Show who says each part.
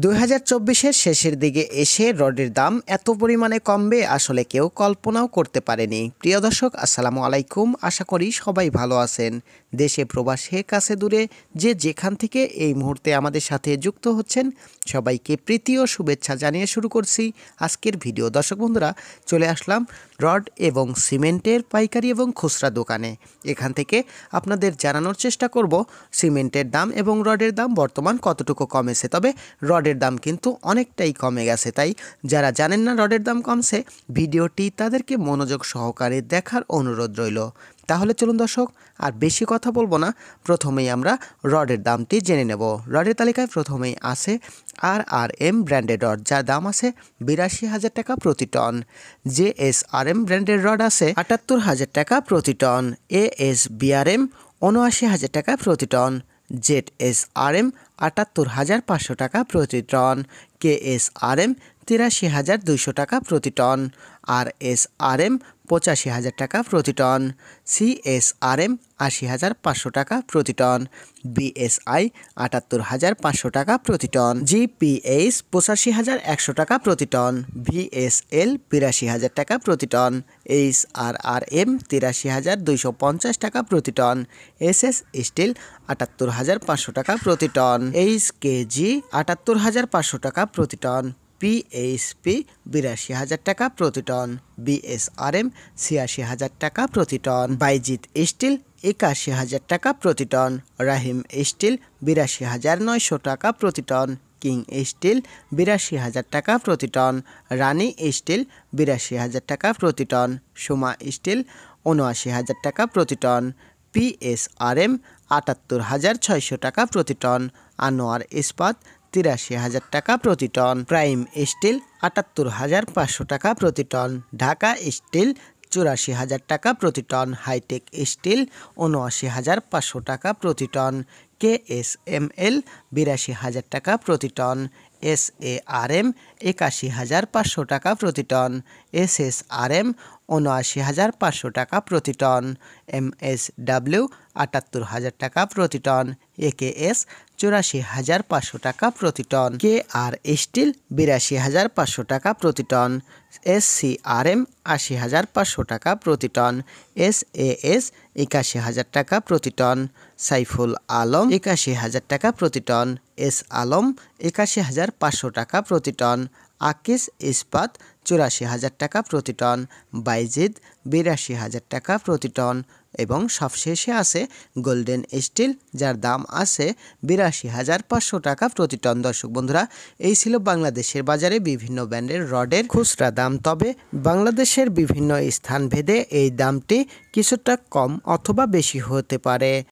Speaker 1: 2024-এর শেষের দিকে এসে রডের দাম এত পরিমাণে কমবে আসলে কেউ কল্পনাও করতে পারেনি। প্রিয় দর্শক, আসসালামু আলাইকুম। আশা করি সবাই ভালো আছেন। দেশে প্রবাসে কাছে দূরে যে যেখান থেকে এই মুহূর্তে আমাদের সাথে যুক্ত হচ্ছেন সবাইকে প্রীতি ও শুভেচ্ছা জানিয়ে শুরু করছি আজকের ভিডিও। দর্শক বন্ধুরা, চলে আসলাম রড এবং সিমেন্টের পাইকারি এবং খুচরা দোকানে। এখান থেকে আপনাদের জানানোর চেষ্টা করব সিমেন্টের দাম এবং রডের দাম বর্তমান কতটুকু কমেছে। তবে রডের দাম কিন্তু অনেকটাই কমে গেছে, তাই যারা জানেন না রডের দাম কমছে, ভিডিওটি তাদেরকে মনোযোগ সহকারে দেখার অনুরোধ রইল। তাহলে চলুন দর্শক, আর বেশি কথা বলবো না, প্রথমেই আমরা রডের দামটি জেনে নেব। রডের তালিকায় প্রথমেই আছে RRM ব্র্যান্ডের রড, যার দাম আছে 82,000 টাকা প্রতি টন। JSRM ব্র্যান্ডের রড আছে 78,000 টাকা প্রতি টন। ASBRM 79,000 টাকা প্রতি টন। ZSRM 78,500 টাকা প্রতি টন। KSRM 83,200 টাকা প্রতি টন। RSRM 85,000 টাকা প্রতি টন। CSRM 80,500 টাকা প্রতি টন। BSI 78,500 টাকা প্রতি টন। GPS 85,100 টাকা প্রতি টন। VSL 82,000 টাকা প্রতি টন। HRRM 83,250 টাকা প্রতি টন। SS স্টিল 78,500 টাকা প্রতি টন। HKG 78,500 টাকা প্রতি টন। PHP 82,000 টাকা প্রতি টন। BSRM 86,000 টাকা প্রতি টন। বাইজিৎ স্টিল 81,000 টাকা প্রতি টন। রাহিম স্টিল 82,900 টাকা প্রতি টন। কিং স্টিল 82,000 টাকা প্রতি টন। রানী স্টিল 82,000 টাকা প্রতি টন। সোমা স্টিল 79,000 টাকা প্রতি টন। PSRM 78,600 টাকা প্রতি টন। আনোয়ার ইস্পাত 83,000 টাকা প্রতি টন। প্রাইম স্টিল 78,500 টাকা প্রতি টন। ঢাকা স্টিল 84,000 টাকা প্রতি টন। হাইটেক স্টিল 79,500 টাকা প্রতি টন। KSML 82,000 টাকা প্রতি টন। SARM 81,500 টাকা প্রতি টন। SSRM 79,500 টাকা প্রতি টন। MSW 78,000 টাকা প্রতি টন। AKS 84,500 টাকা প্রতি টন। KR স্টিল 82,500 টাকা প্রতি টন। SCRM 80,500 টাকা প্রতি টন। SAS 81,000 টাকা প্রতি টন। সাইফুল আলম 81,000 টাকা প্রতি টন। S আলম 81,500 টাকা প্রতি টন। আকিস ইস্পাত 84,000 টাকা প্রতি টন। বাইজিদ 82,000 টাকা প্রতি টন। এবং সবশেষে আছে গোল্ডেন স্টিল, যার দাম আছে 82,500 টাকা প্রতি টন। দর্শক বন্ধুরা, এই ছিল বাংলাদেশের বাজারে বিভিন্ন ব্র্যান্ডের রডের খুচরা দাম। তবে বাংলাদেশের বিভিন্ন স্থান ভেদে এই দামটি কিছুটা কম অথবা বেশি হতে পারে।